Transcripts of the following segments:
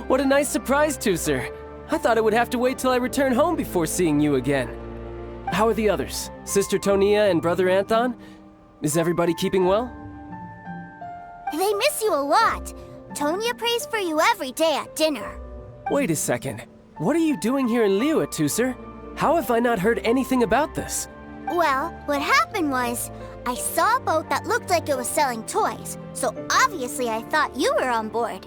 What a nice surprise, Tusser. I thought I would have to wait till I return home before seeing you again. How are the others? Sister Tonia and Brother Anthon? Is everybody keeping well? They miss you a lot. Tonia prays for you every day at dinner. Wait a second. What are you doing here in Liyue, Tusser? How have I not heard anything about this? Well, what happened was, I saw a boat that looked like it was selling toys, so obviously I thought you were on board.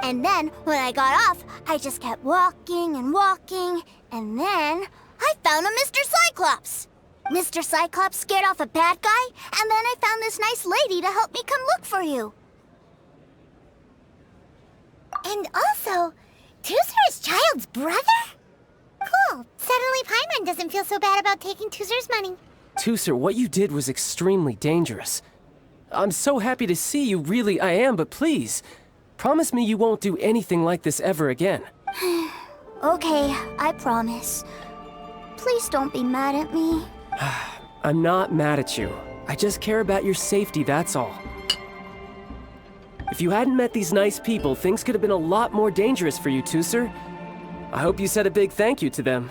And then, when I got off, I just kept walking and walking, and then I found a Mr. Cyclops! Mr. Cyclops scared off a bad guy, and then I found this nice lady to help me come look for you. And also, Tusser is Childe's brother? Cool. Suddenly Paimon doesn't feel so bad about taking Tusser's money. Tusser, what you did was extremely dangerous. I'm so happy to see you, really I am, but please, promise me you won't do anything like this ever again. Okay, I promise. Please don't be mad at me. I'm not mad at you. I just care about your safety, that's all. If you hadn't met these nice people, things could have been a lot more dangerous for you, Tusser. I hope you said a big thank you to them.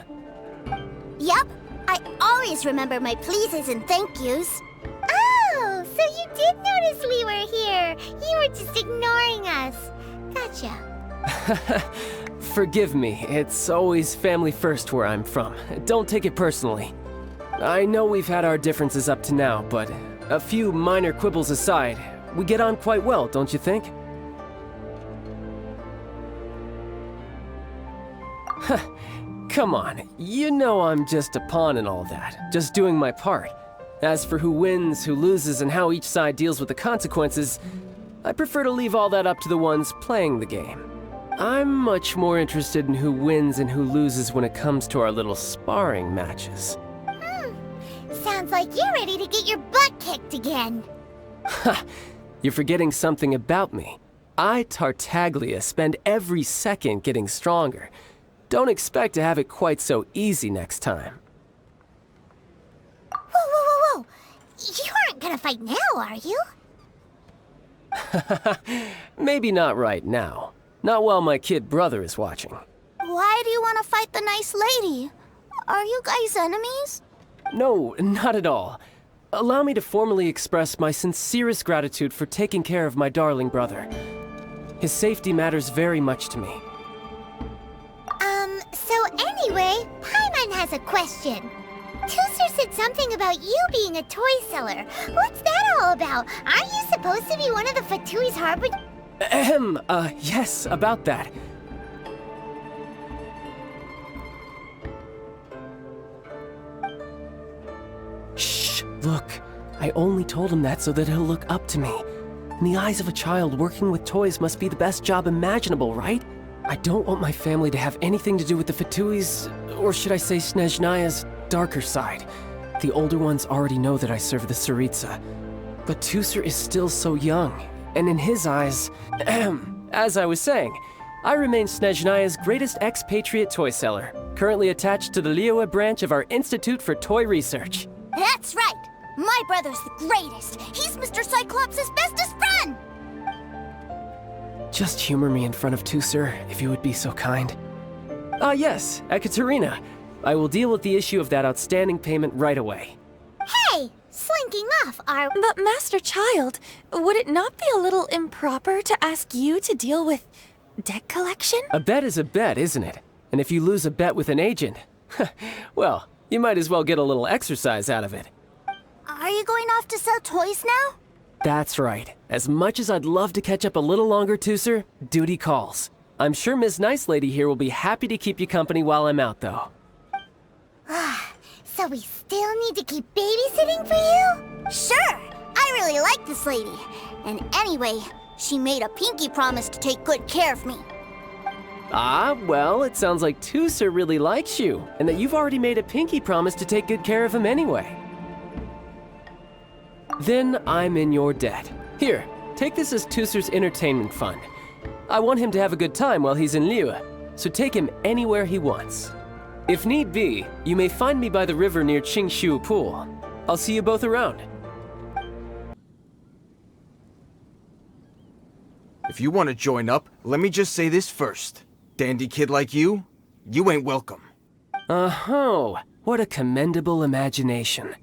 Yep, I always remember my pleases and thank yous. Oh, so you did notice we were here. You were just ignoring us. Gotcha. Forgive me, it's always family first where I'm from. Don't take it personally. I know we've had our differences up to now, but a few minor quibbles aside, we get on quite well, don't you think? Come on, you know I'm just a pawn and all that, just doing my part. As for who wins, who loses, and how each side deals with the consequences, I prefer to leave all that up to the ones playing the game. I'm much more interested in who wins and who loses when it comes to our little sparring matches. Sounds like you're ready to get your butt kicked again. Ha! You're forgetting something about me. I, Tartaglia, spend every second getting stronger. Don't expect to have it quite so easy next time. Whoa, whoa, whoa, whoa! You aren't gonna fight now, are you? Maybe not right now. Not while my kid brother is watching. Why do you want to fight the nice lady? Are you guys enemies? No, not at all. Allow me to formally express my sincerest gratitude for taking care of my darling brother. His safety matters very much to me. So anyway, Paimon has a question. Tusser said something about you being a toy seller. What's that all about? Aren't you supposed to be one of the Fatui's harbingers? Yes, about that. Shh, look. I only told him that so that he'll look up to me. In the eyes of a child, working with toys must be the best job imaginable, right? I don't want my family to have anything to do with the Fatui's, or should I say Snezhnaya's, darker side. The older ones already know that I serve the Tsaritsa. But Tusser is still so young, and in his eyes, as I was saying, I remain Snezhnaya's greatest expatriate toy seller, currently attached to the Liyue branch of our Institute for Toy Research. That's right! My brother's the greatest! He's Mr. Cyclops' bestest friend! Just humor me in front of Tusser, if you would be so kind. Ah yes, Ekaterina. I will deal with the issue of that outstanding payment right away. Hey! Slinking off, But Master Childe, would it not be a little improper to ask you to deal with debt collection? A bet is a bet, isn't it? And if you lose a bet with an agent, well, you might as well get a little exercise out of it. Are you going off to sell toys now? That's right. As much as I'd love to catch up a little longer, Tusser, duty calls. I'm sure Miss Nice Lady here will be happy to keep you company while I'm out, though. So we still need to keep babysitting for you? Sure! I really like this lady. And anyway, she made a pinky promise to take good care of me. Ah, well, it sounds like Tusser really likes you, and that you've already made a pinky promise to take good care of him anyway. Then I'm in your debt. Here, take this as Tusser's entertainment fund. I want him to have a good time while he's in Liyue, so take him anywhere he wants. If need be, you may find me by the river near Qingshu Pool. I'll see you both around. If you want to join up, let me just say this first. Dandy kid like you ain't welcome. Oh, what a commendable imagination.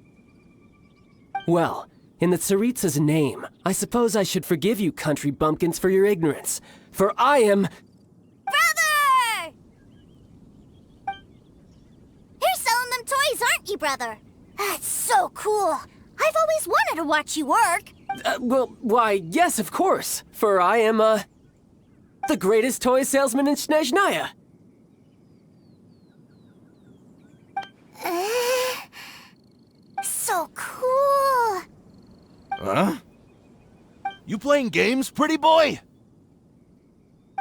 Well, in the Tsaritsa's name, I suppose I should forgive you country bumpkins for your ignorance, for I am... Brother! You're selling them toys, aren't you, brother? That's so cool. I've always wanted to watch you work. Well, why, yes, of course, for I am, the greatest toy salesman in Snezhnaya. So cool. Huh? You playing games, pretty boy?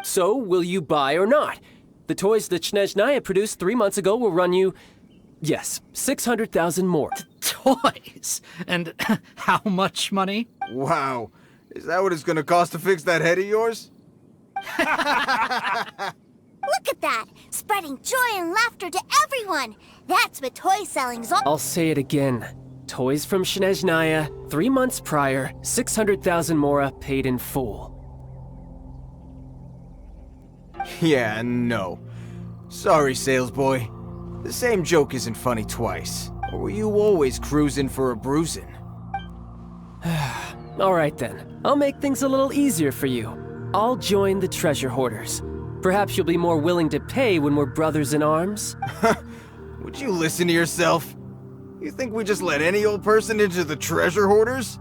So, will you buy or not? The toys that Snezhnaya produced 3 months ago will run you, yes, 600,000 more. Toys? And how much money? Wow. Is that what it's gonna cost to fix that head of yours? Look at that! Spreading joy and laughter to everyone! That's what toy selling's all— I'll say it again. Toys from Snezhnaya, 3 months prior, 600,000 mora paid in full. Yeah, no. Sorry, sales boy. The same joke isn't funny twice. Or were you always cruising for a bruising? Alright then, I'll make things a little easier for you. I'll join the treasure hoarders. Perhaps you'll be more willing to pay when we're brothers in arms? Would you listen to yourself? You think we just let any old person into the treasure hoarders?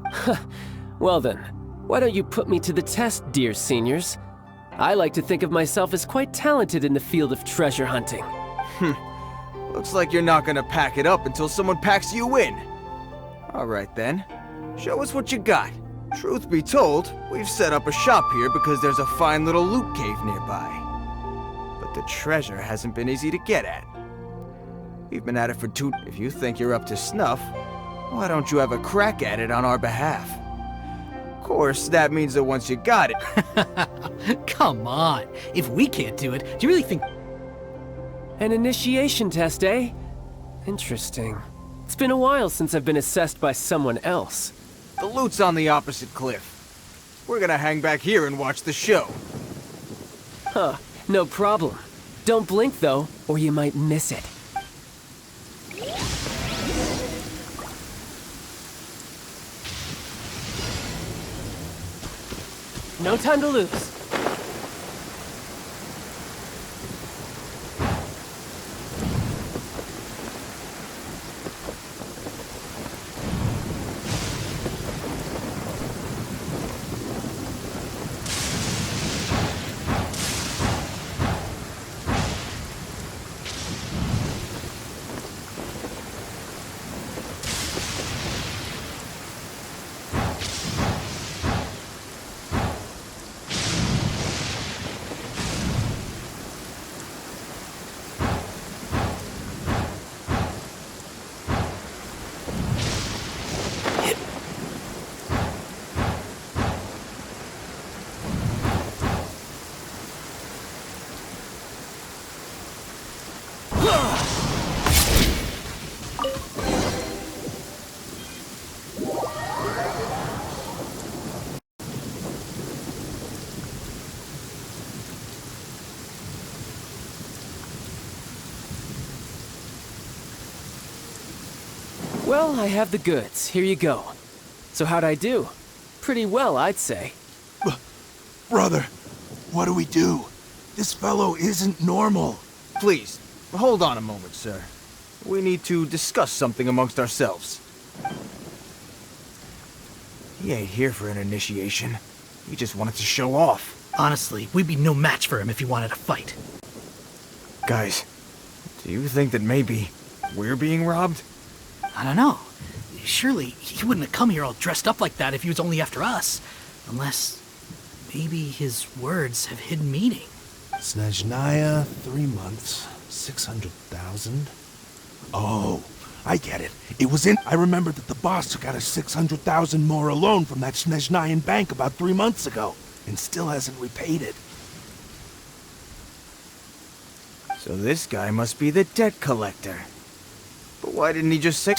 Well then, why don't you put me to the test, dear seniors? I like to think of myself as quite talented in the field of treasure hunting. Looks like you're not gonna pack it up until someone packs you in. Alright then, show us what you got. Truth be told, we've set up a shop here because there's a fine little loot cave nearby. But the treasure hasn't been easy to get at. We've been at it for 2... If you think you're up to snuff, why don't you have a crack at it on our behalf? Of course, that means that once you got it... Come on. If we can't do it, do you really think... An initiation test, eh? Interesting. It's been a while since I've been assessed by someone else. The loot's on the opposite cliff. We're gonna hang back here and watch the show. Huh, no problem. Don't blink though, or you might miss it. No time to lose. Well, I have the goods. Here you go. So how'd I do? Pretty well, I'd say. Brother, what do we do? This fellow isn't normal. Please, hold on a moment, sir. We need to discuss something amongst ourselves. He ain't here for an initiation. He just wanted to show off. Honestly, we'd be no match for him if he wanted to fight. Guys, do you think that maybe we're being robbed? I don't know. Surely he wouldn't have come here all dressed up like that if he was only after us. Unless maybe his words have hidden meaning. Snezhnaya, 3 months, 600,000. Oh, I get it. It was in... I remember that the boss took out a 600,000 more loan from that Snezhnayan bank about 3 months ago, and still hasn't repaid it. So this guy must be the debt collector. But why didn't he just say...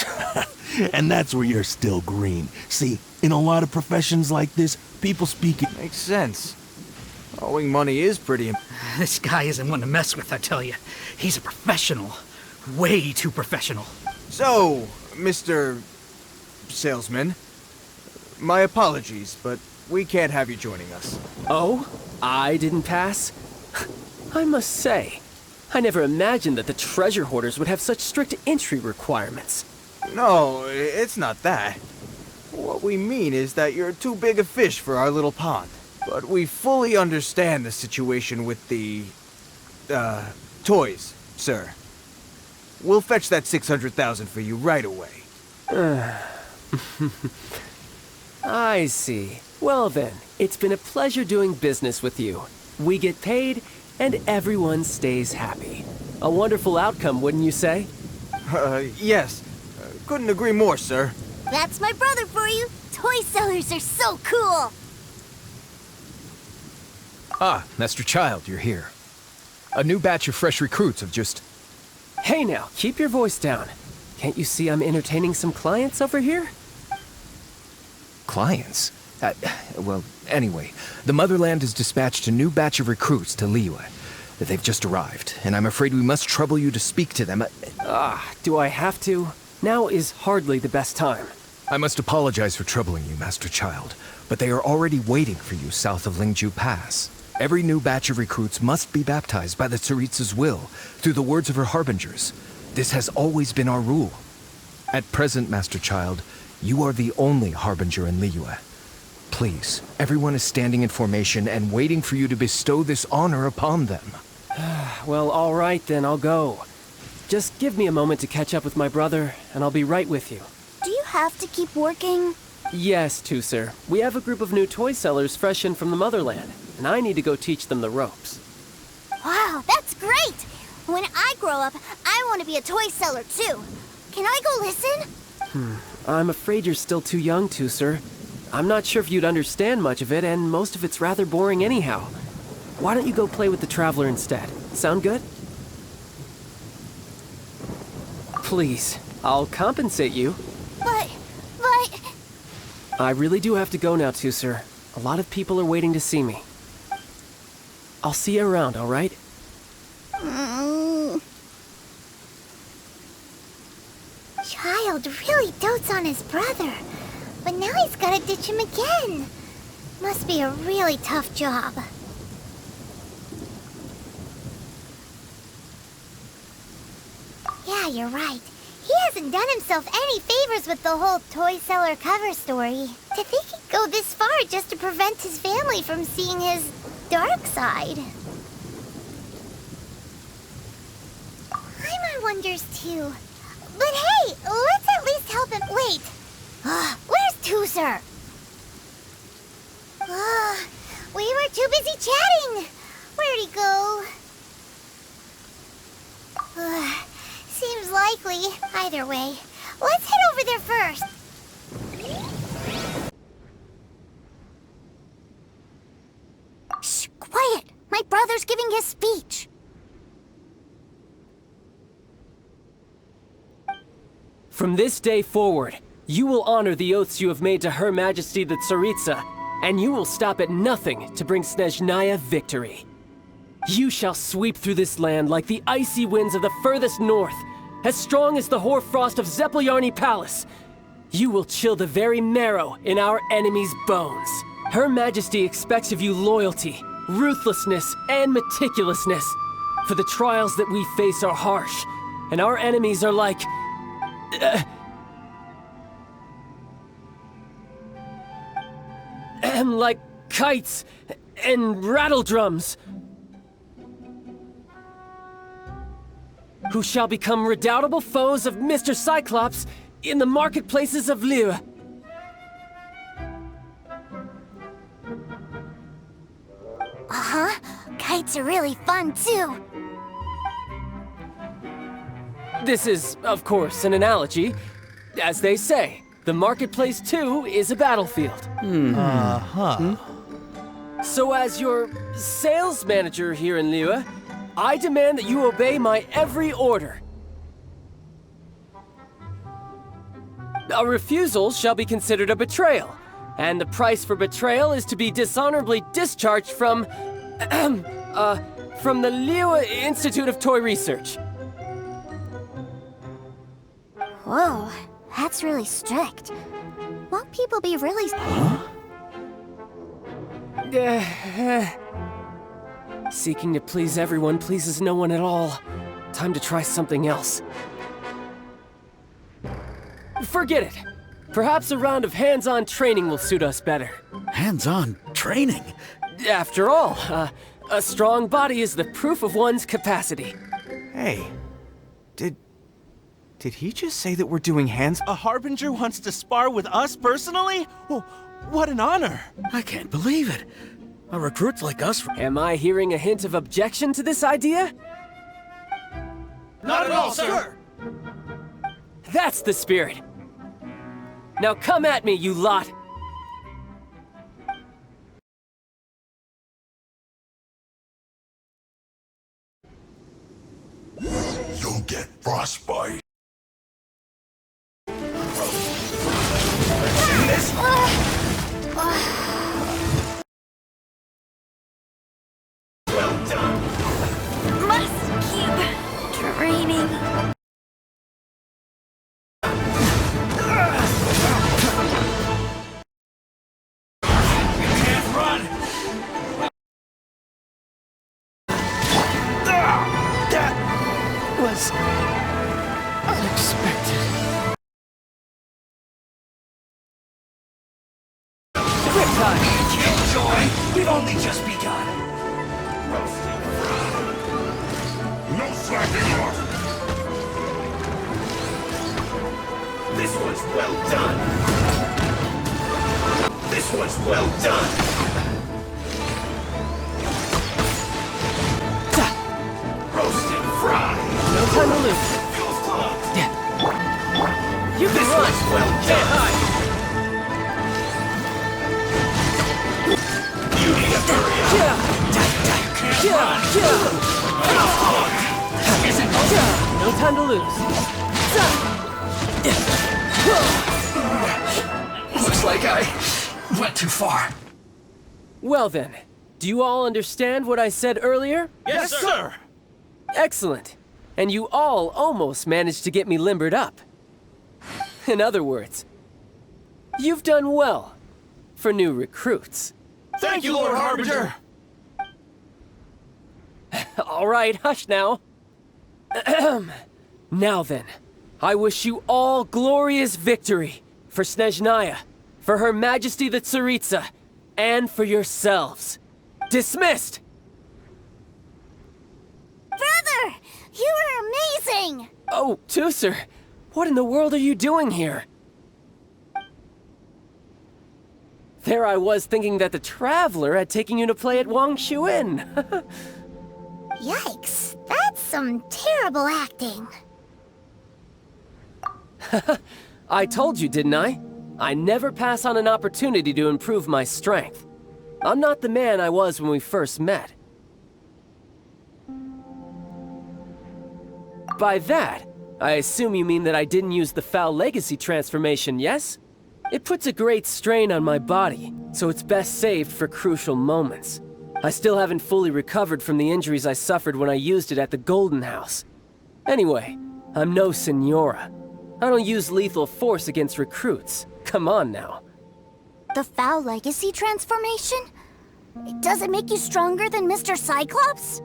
And that's where you're still green. See, in a lot of professions like this, people speak... Makes sense. Owing money is pretty This guy isn't one to mess with, I tell you. He's a professional. Way too professional. So, Mr. Salesman, my apologies, but we can't have you joining us. Oh, I didn't pass? I must say, I never imagined that the treasure hoarders would have such strict entry requirements. No, it's not that. What we mean is that you're too big a fish for our little pond. But we fully understand the situation with the, toys, sir. We'll fetch that 600,000 for you right away. I see. Well then, it's been a pleasure doing business with you. We get paid, and everyone stays happy. A wonderful outcome, wouldn't you say? Yes. Couldn't agree more, sir. That's my brother for you. Toy sellers are so cool. Ah, Master Childe, you're here. A new batch of fresh recruits have just... Hey now, keep your voice down. Can't you see I'm entertaining some clients over here? Clients? Well, anyway, the Motherland has dispatched a new batch of recruits to Liyue. They've just arrived, and I'm afraid we must trouble you to speak to them. Do I have to? Now is hardly the best time. I must apologize for troubling you, Master Childe, but they are already waiting for you south of Lingju Pass. Every new batch of recruits must be baptized by the Tsaritsa's will, through the words of her harbingers. This has always been our rule. At present, Master Childe, you are the only harbinger in Liyue. Please, everyone is standing in formation and waiting for you to bestow this honor upon them. Well, all right then, I'll go. Just give me a moment to catch up with my brother, and I'll be right with you. Do you have to keep working? Yes, too, sir. We have a group of new toy sellers fresh in from the Motherland, and I need to go teach them the ropes. Wow, that's great! When I grow up, I want to be a toy seller too. Can I go listen? I'm afraid you're still too young to, sir. I'm not sure if you'd understand much of it, and most of it's rather boring anyhow. Why don't you go play with the Traveler instead? Sound good? Please, I'll compensate you. But... I really do have to go now too, sir. A lot of people are waiting to see me. I'll see you around, all right? Childe really dotes on his brother, but now he's gotta ditch him again. Must be a really tough job. Yeah, you're right. He hasn't done himself any favors with the whole toy seller cover story. To think he'd go this far just to prevent his family from seeing his dark side. Paimon wonders too. But hey, let's at least help him. Wait. Where's Tooser? We were too busy chatting. Where'd he go? Seems likely. Either way, let's head over there first. Shh, quiet. My brother's giving his speech. From this day forward, you will honor the oaths you have made to Her Majesty the Tsaritsa, and you will stop at nothing to bring Snezhnaya victory. You shall sweep through this land like the icy winds of the furthest north, as strong as the hoarfrost of Zeppeljärni Palace. You will chill the very marrow in our enemies' bones. Her Majesty expects of you loyalty, ruthlessness, and meticulousness. For the trials that we face are harsh, and our enemies are like... like kites and rattle drums, who shall become redoubtable foes of Mr. Cyclops in the marketplaces of Liyue. Kites are really fun too. This is, of course, an analogy. As they say, the marketplace too is a battlefield. So as your sales manager here in Liyue, I demand that you obey my every order. A refusal shall be considered a betrayal, and the price for betrayal is to be dishonorably discharged from From the Liyue Institute of Toy Research. Whoa, that's really strict. Won't people be really... Seeking to please everyone pleases no one at all. Time to try something else. Forget it. Perhaps a round of hands-on training will suit us better. Hands-on training? After all, a strong body is the proof of one's capacity. Hey, did he just say that we're doing hands? A Harbinger wants to spar with us personally? Oh, what an honor! I can't believe it. A recruit like us... Am I hearing a hint of objection to this idea? Not at all, sir! That's the spirit. Now come at me, you lot! You'll get frostbite. Well done. Must keep training. Can't run! That was unexpected. Quick time! Killjoy, we've only just begun. Roasting fried. No slacking off. This one's well done. This one's well done. Roasting fried. No time to lose. Feels close. You can This run! one's well Can't done. hide! Beauty of area. No time to lose. Looks like I went too far. Well then, do you all understand what I said earlier? Yes, sir. Excellent. And you all almost managed to get me limbered up. In other words, you've done well for new recruits. Thank you, Lord Harbinger. All right, hush now. Now then, I wish you all glorious victory for Snezhnaya, for Her Majesty the Tsaritsa, and for yourselves. Dismissed! Brother, you are amazing! Oh, Tusser, what in the world are you doing here? There I was thinking that the Traveler had taken you to play at Wang Shuin. Yikes, that's some terrible acting. I told you, didn't I? I never pass on an opportunity to improve my strength. I'm not the man I was when we first met. By that, I assume you mean that I didn't use the Foul Legacy transformation, yes? It puts a great strain on my body, so it's best saved for crucial moments. I still haven't fully recovered from the injuries I suffered when I used it at the Golden House. Anyway, I'm no Senora. I don't use lethal force against recruits. Come on now. The Foul Legacy transformation? Does it make you stronger than Mr. Cyclops?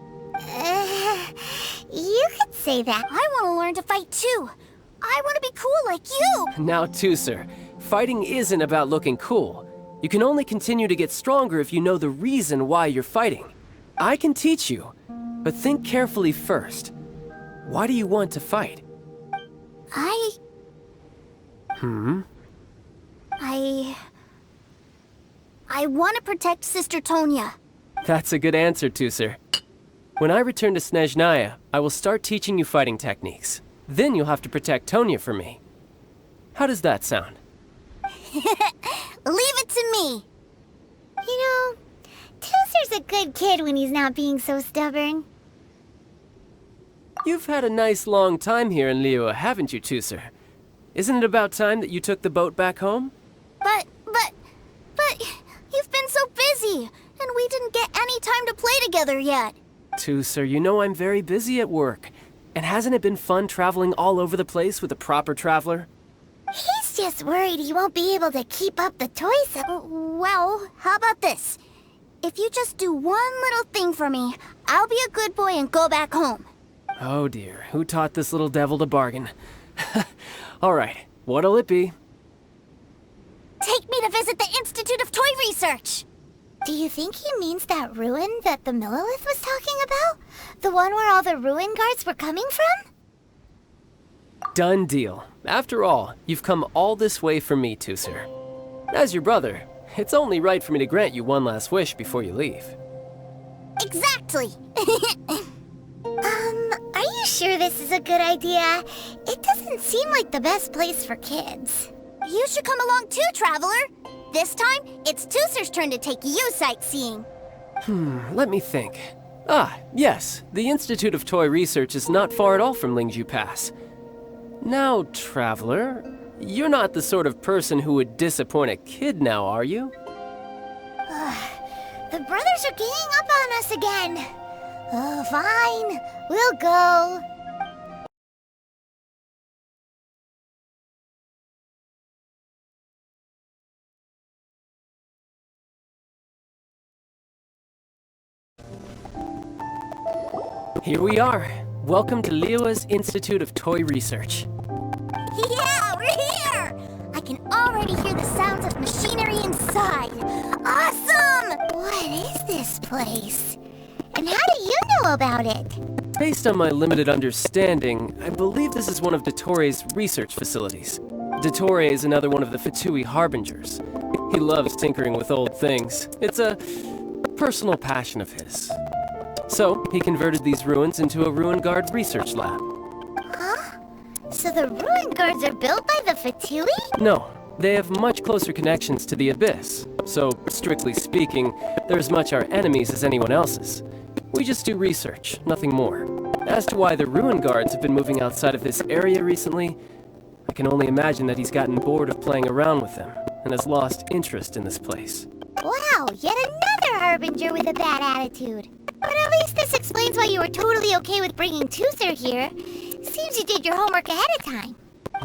You could say that. I want to learn to fight too. I want to be cool like you. Now, Tusser, fighting isn't about looking cool. You can only continue to get stronger if you know the reason why you're fighting. I can teach you, but think carefully first. Why do you want to fight? I want to protect Sister Tonya. That's a good answer, Tusser. When I return to Snezhnaya, I will start teaching you fighting techniques. Then you'll have to protect Tonya for me. How does that sound? Leave it to me. You know, Tusser's a good kid when he's not being so stubborn. You've had a nice long time here in Liyue, haven't you, Tusser? Isn't it about time that you took the boat back home? But, you've been so busy, and and we didn't get any time to play together yet. Tooser, you know I'm very busy at work. And hasn't it been fun traveling all over the place with a proper traveler? He's just worried he won't be able to keep up the toys. Well, how about this? If you just do one little thing for me, I'll be a good boy and go back home. Oh dear, who taught this little devil to bargain? Alright, what'll it be? Take me to visit the Institute of Toy Research! Do you think he means that ruin that the Millilith was talking about? The one where all the ruin guards were coming from? Done deal. After all, you've come all this way for me, Tooser. As your brother, it's only right for me to grant you one last wish before you leave. Exactly! Are you sure this is a good idea? It doesn't seem like the best place for kids. You should come along too, Traveler! This time, it's Tooser's turn to take you sightseeing. Let me think. Ah, yes, the Institute of Toy Research is not far at all from Lingju Pass. Now, Traveler, you're not the sort of person who would disappoint a kid now, are you? The brothers are ganging up on us again. Oh, fine. We'll go. Here we are. Welcome to Liyue's Institute of Toy Research. Yeah, we're here! I can already hear the sounds of machinery inside. Awesome! What is this place? And how do you know about it? Based on my limited understanding, I believe this is one of Dottoro's research facilities. Dottore is another one of the Fatui Harbingers. He loves tinkering with old things. It's a personal passion of his. So, he converted these ruins into a Ruin Guard research lab. Huh? So the ruin guards are built by the Fatui? No, they have much closer connections to the Abyss. So, strictly speaking, they're as much our enemies as anyone else's. We just do research, nothing more. As to why the Ruin Guards have been moving outside of this area recently, I can only imagine that he's gotten bored of playing around with them and has lost interest in this place. Wow, yet another Harbinger with a bad attitude. But at least this explains why you were totally okay with bringing Tooser here. Seems you did your homework ahead of time.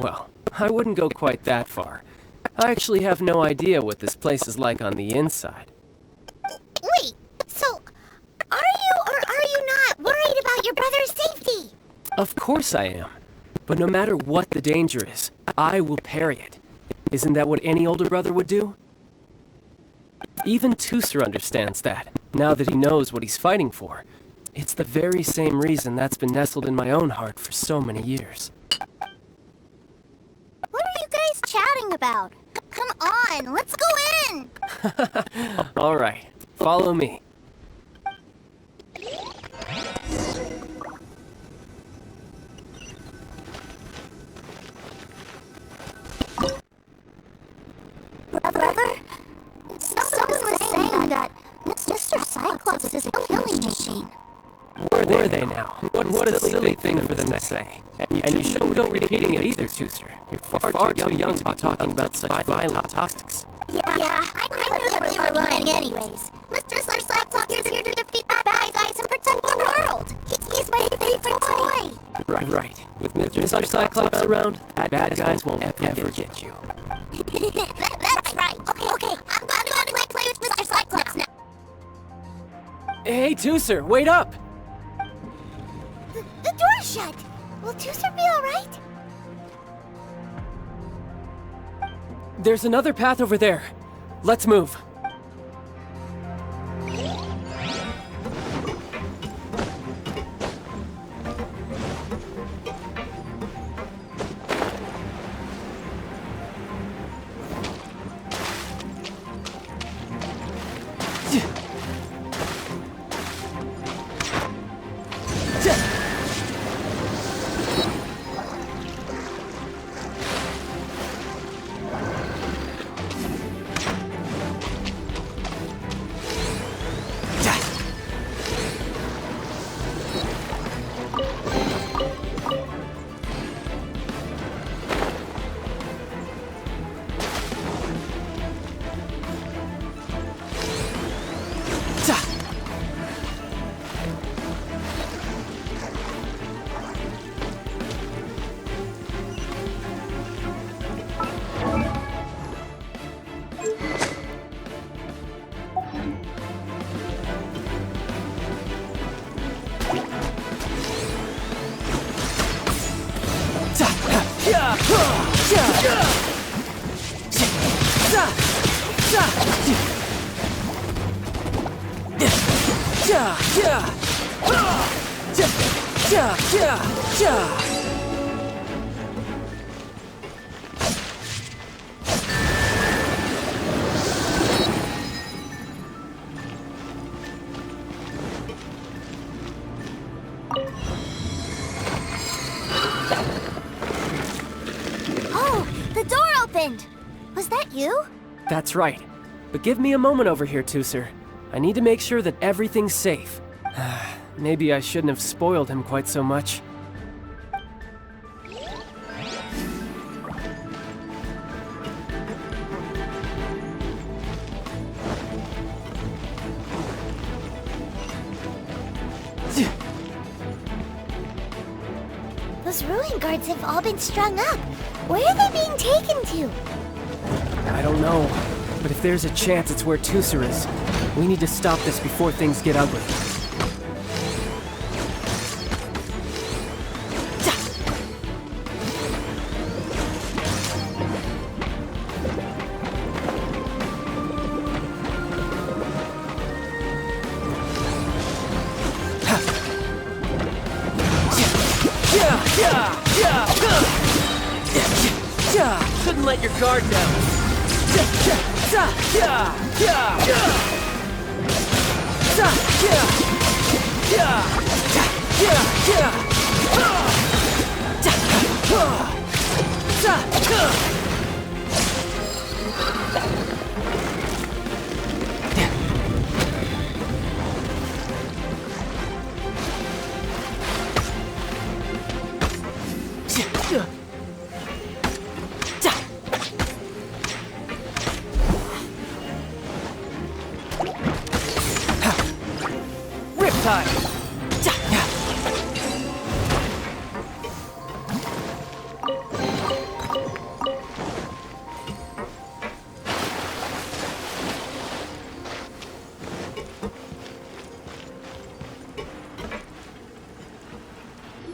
Well, I wouldn't go quite that far. I actually have no idea what this place is like on the inside. Wait, so are you or are you not worried about your brother's safety? Of course I am. But no matter what the danger is, I will parry it. Isn't that what any older brother would do? Even Tooser understands that, now that he knows what he's fighting for. It's the very same reason that's been nestled in my own heart for so many years. What are you guys chatting about? Come on, let's go in! All right, follow me. Brother? Someone was saying that Mr. Cyclops is a killing machine. Where are they now? What a silly thing for them to say. And you shouldn't go repeating it either, Tooser. You're far too young to be talking about such violent topics. Yeah, I knew that they were lying anyways. Mr. Cyclops is here to defeat the bad guys and protect the world. He's my favorite toy. Right. With Mr. Cyclops around, bad guys won't ever get you. That's right. Okay. I'm going to play with Mr. Cyclops now. Hey, Tooser, wait up! The door's shut. Will Tooser be alright? There's another path over there. Let's move. Oh, the door opened! Was that you? That's right. But give me a moment over here, Tooser. I need to make sure that everything's safe. Maybe I shouldn't have spoiled him quite so much. Those ruin guards have all been strung up. Where are they being taken to? I don't know, but if there's a chance it's where Tooser is, we need to stop this before things get ugly. Shouldn't let your guard down.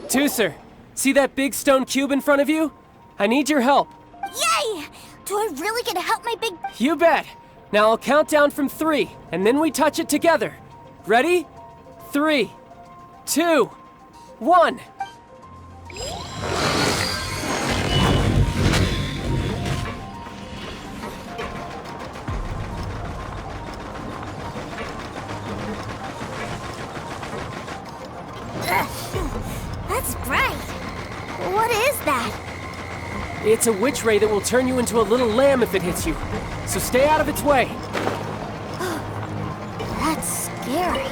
Tooser, see that big stone cube in front of you? I need your help. Yay! Do I really get to help my big... You bet. Now I'll count down from 3, and then we touch it together. Ready? 3, 2, 1. That's bright. What is that? It's a witch ray that will turn you into a little lamb if it hits you. So stay out of its way. That's scary.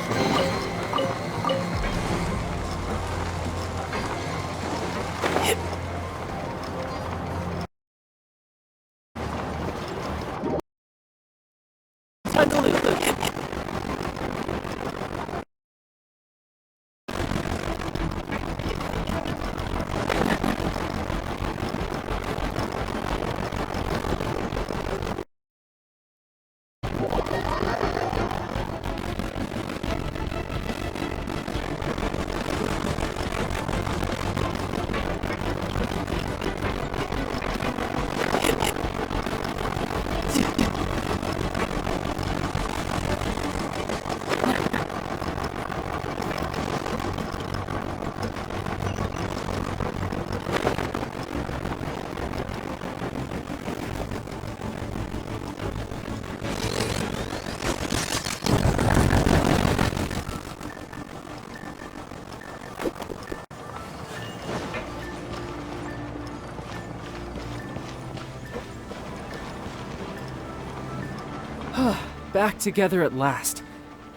Back together at last.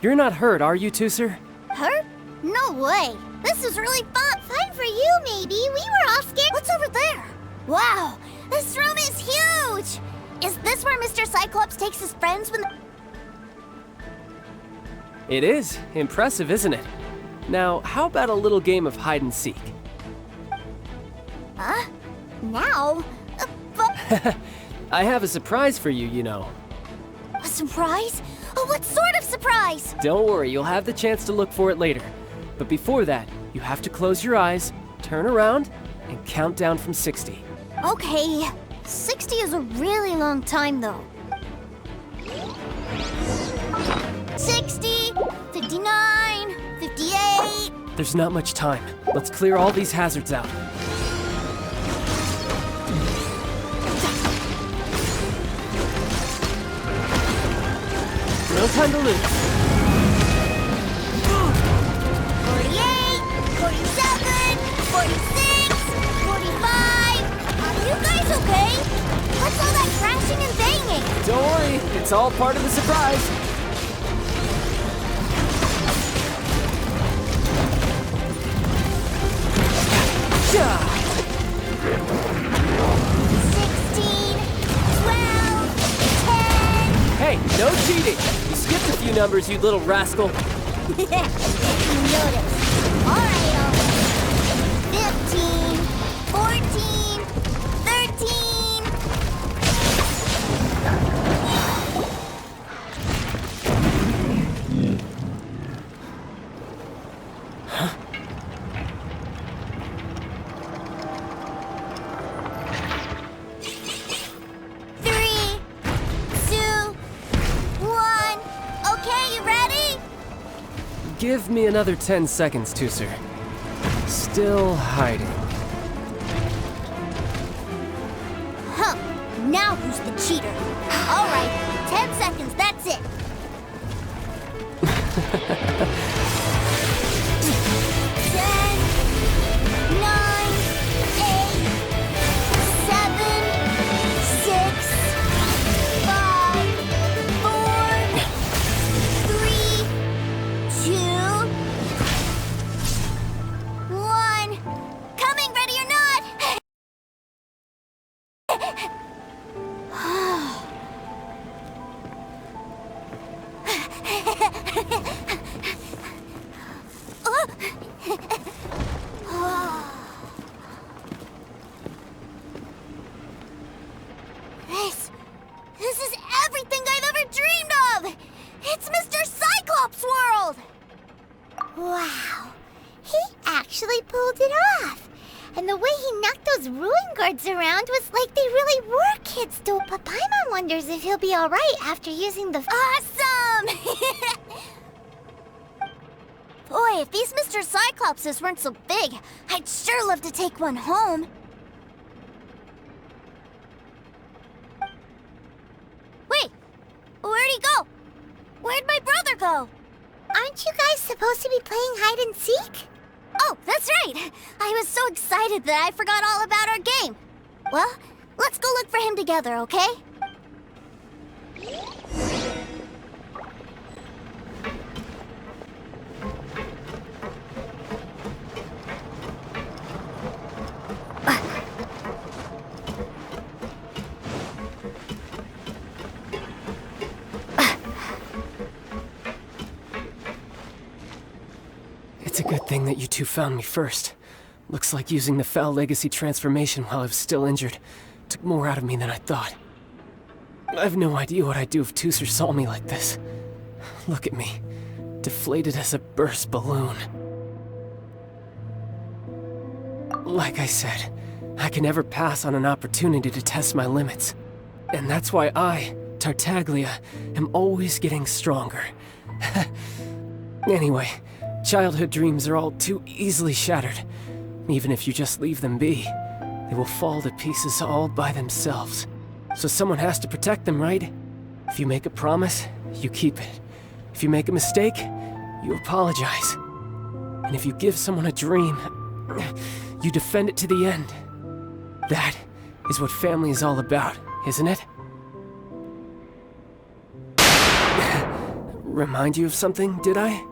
You're not hurt, are you, Tooser? Hurt? No way. This is really fun. Fun for you, maybe. We were all scared. What's over there? Wow, this room is huge. Is this where Mr. Cyclops takes his friends when... It is. Impressive, isn't it? Now, how about a little game of hide and seek? Huh? Now? But... I have a surprise for you, you know. A surprise? Oh, what sort of surprise? Don't worry, you'll have the chance to look for it later. But before that, you have to close your eyes, turn around, and count down from 60. Okay, 60 is a really long time though. 60, 59, 58. There's not much time. Let's clear all these hazards out. No time to lose. 48, 47, 46, 45. Are you guys okay? What's all that crashing and banging? Don't worry, it's all part of the surprise. 16, 12, 10. Hey, no cheating! You skipped a few numbers, you little rascal. You noticed. Alright, 15, 14, 13. Three, 2, 1. Okay, you ready? Give me another 10 seconds, Tooser. Still hiding. Huh. Now who's the cheater? Alright, 10 seconds, that's it. 10, 9, 8, 7, 6, 5, 4, 3, 2, 1. Coming, ready or not? This is everything I've ever dreamed of! It's Mr. Cyclops' world! Wow, he actually pulled it off. And the way he knocked those ruin guards around was like they really were kids too. But Paimon wonders if he'll be alright after using the... Awesome! Boy, if these Mr. Cyclopses weren't so big, I'd sure love to take one home. Wait, where'd he go? Where'd my brother go? Aren't you guys supposed to be playing hide and seek? Oh, that's right! I was so excited that I forgot all about our game. Well, let's go look for him together, okay? It's a good thing that you two found me first. Looks like using the Foul Legacy transformation while I was still injured took more out of me than I thought. I have no idea what I'd do if Tooser saw me like this. Look at me, deflated as a burst balloon. Like I said, I can never pass on an opportunity to test my limits. And that's why I, Tartaglia, am always getting stronger. Anyway, childhood dreams are all too easily shattered. Even if you just leave them be, they will fall to pieces all by themselves. So someone has to protect them, right? If you make a promise, you keep it. If you make a mistake, you apologize. And if you give someone a dream, you defend it to the end. That is what family is all about, isn't it? Remind you of something, did I?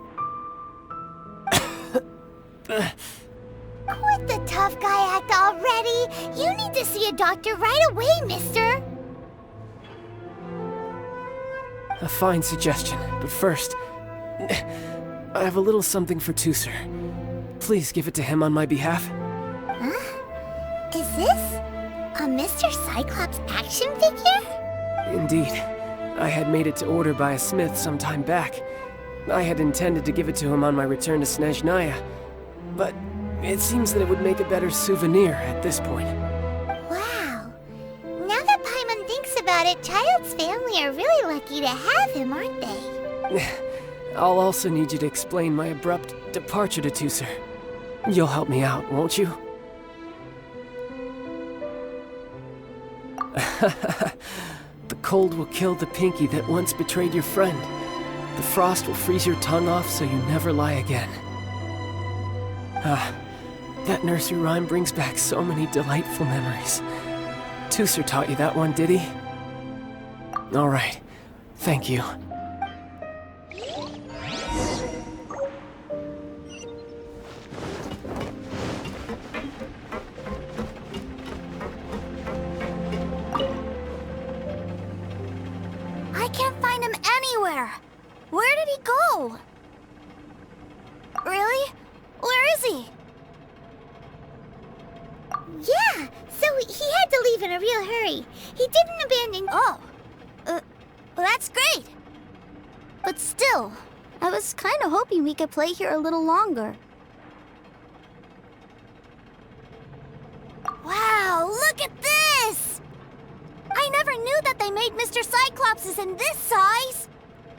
Quit the tough guy act already! You need to see a doctor right away, mister! A fine suggestion, but first, I have a little something for Tooser. Please give it to him on my behalf. Huh? Is this a Mr. Cyclops action figure? Indeed. I had made it to order by a smith some time back. I had intended to give it to him on my return to Snezhnaya, but it seems that it would make a better souvenir at this point. Wow, about it, Childe's family are really lucky to have him, aren't they? I'll also need you to explain my abrupt departure to Teucer. You'll help me out, won't you? The cold will kill the pinky that once betrayed your friend. The frost will freeze your tongue off so you never lie again. Ah, that nursery rhyme brings back so many delightful memories. Teucer taught you that one, did he? All right, thank you. I can't find him anywhere. Where did he go? Really? Where is he? Yeah, so he had to leave in a real hurry. He didn't abandon... Oh, well, that's great. But still, I was kind of hoping we could play here a little longer. Wow, look at this! I never knew that they made Mr. Cyclops in this size.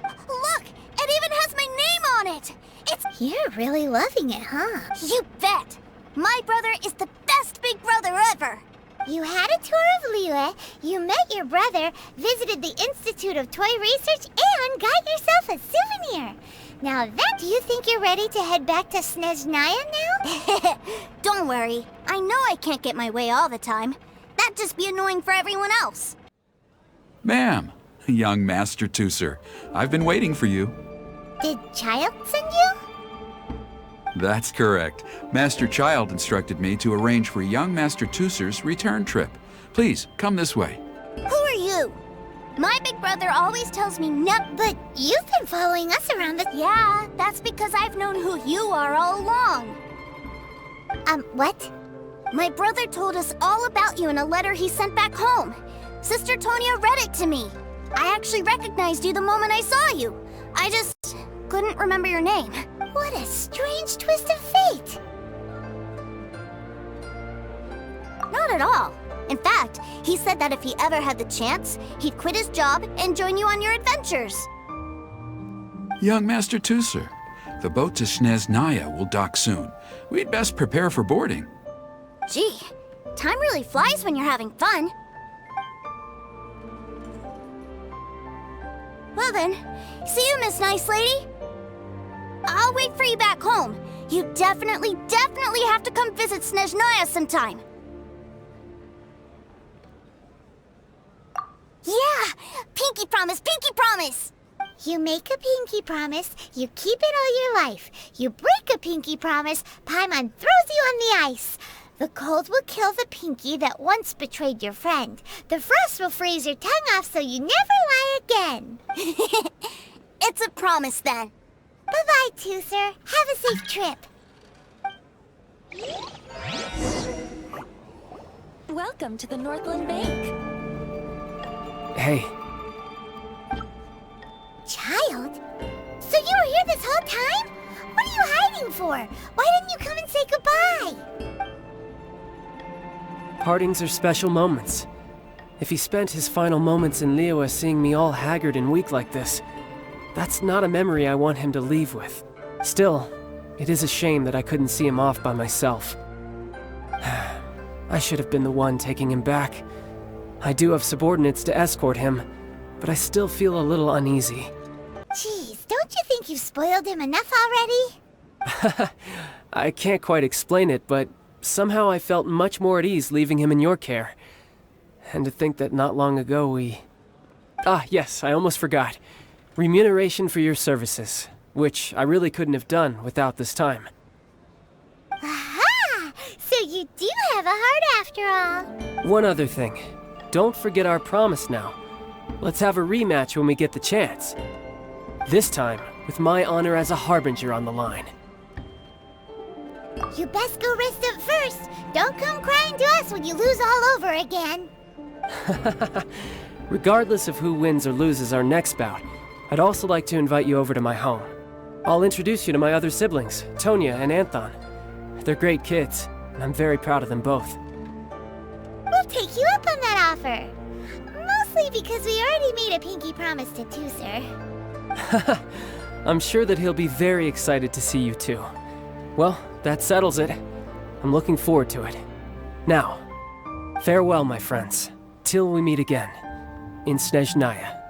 Look, it even has my name on it. It's... You're really loving it, huh? You bet. My brother is the best big brother ever. You had a tour of Liyue, you met your brother, visited the Institute of Toy Research, and got yourself a souvenir. Now that, do you think you're ready to head back to Snezhnaya now? Don't worry. I know I can't get my way all the time. That'd just be annoying for everyone else. Ma'am, young Master Teucer, I've been waiting for you. Did Childe send you? That's correct. Master Childe instructed me to arrange for young Master Teucer's return trip. Please, come this way. Who are you? My big brother always tells me no, but you've been following us around the... Yeah, that's because I've known who you are all along. What? My brother told us all about you in a letter he sent back home. Sister Tonya read it to me. I actually recognized you the moment I saw you. I just couldn't remember your name. What a strange twist of fate. Not at all. In fact, he said that if he ever had the chance, he'd quit his job and join you on your adventures. Young Master Teucer, the boat to Snezhnaya will dock soon. We'd best prepare for boarding. Gee, time really flies when you're having fun. Well then, see you, Miss Nice Lady. I'll wait for you back home. You definitely have to come visit Snezhnaya sometime. Yeah! Pinky promise, pinky promise! You make a pinky promise, you keep it all your life. You break a pinky promise, Paimon throws you on the ice. The cold will kill the pinky that once betrayed your friend. The frost will freeze your tongue off so you never lie again. It's a promise then. Bye-bye, Teucer. Have a safe trip. Welcome to the Northland Bank. Hey, Childe? So you were here this whole time? What are you hiding for? Why didn't you come and say goodbye? partings are special moments. If he spent his final moments in Liyue seeing me all haggard and weak like this, that's not a memory I want him to leave with. Still, it is a shame that I couldn't see him off by myself. I should have been the one taking him back. I do have subordinates to escort him, but I still feel a little uneasy. Jeez, don't you think you've spoiled him enough already? I can't quite explain it, but somehow I felt much more at ease leaving him in your care. And to think that not long ago we... Ah, yes, I almost forgot. Remuneration for your services, which I really couldn't have done without this time. Aha! So you do have a heart after all. One other thing. Don't forget our promise now. Let's have a rematch when we get the chance. This time, with my honor as a harbinger on the line. You best go rest up first. Don't come crying to us when you lose all over again. Regardless of who wins or loses our next bout, I'd also like to invite you over to my home. I'll introduce you to my other siblings, Tonya and Anthon. They're great kids, and I'm very proud of them both. We'll take you up on that offer. Most Mostly because we already made a pinky promise to Tooser. I'm sure that he'll be very excited to see you too. Well, that settles it. I'm looking forward to it. Now, farewell, my friends, till we meet again in Snezhnaya.